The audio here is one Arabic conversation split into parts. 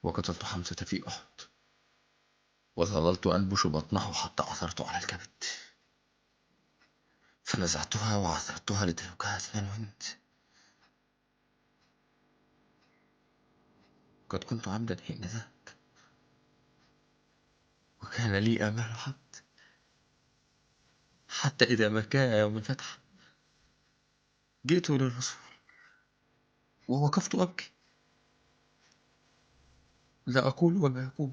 وقتلت حمزة في أحد، وظللت أنبش بطنه حتى عثرت على الكبد، فنزعتها وعثرتها لتفكها ثمن هند. قد كنت عبدا حينذاك، وكان لي آمال عبد، حتى إذا ما كان يوم الفتح جئت للرسول ووقفت أبكي، لا أقول وما يقول،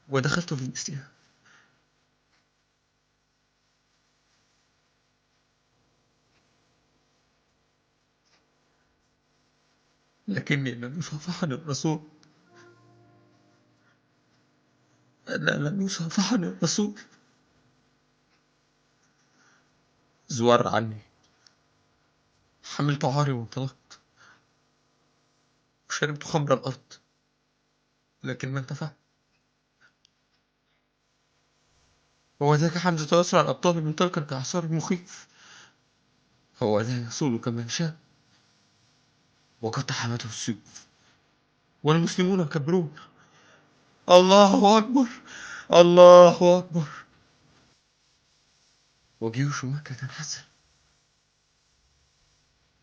ودخلت في النسيان. لكني لم يصافحني الرسول، أنا لم يصافحني الرسول. زور عني، حملت عاري وانطلقت، وشربت خمر الأرض، لكن ما انتفعت. هو ذاك حمزة أسرع الأبطال من تلك الإعصار المخيف، هو ذا يصول كما شاء، وقد حمته السيوف، والمسلمون كبروه. الله أكبر، الله أكبر. وجيوش مكة تنحسر،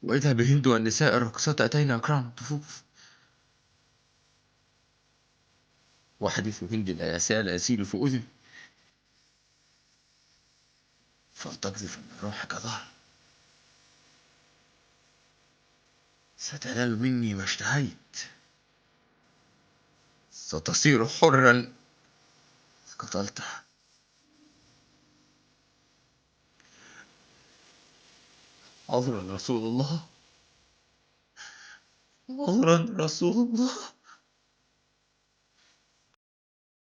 وإذا بهند والنساء الراقصات أتينا أكرم الطفوف، وحديث هند لا يزال يسيل في أذني، فلتقذف من روحك ظهر، ستنال مني ما اشتهيت، ستصير حرا. قتلته. عذرا رسول الله، عذرا رسول الله.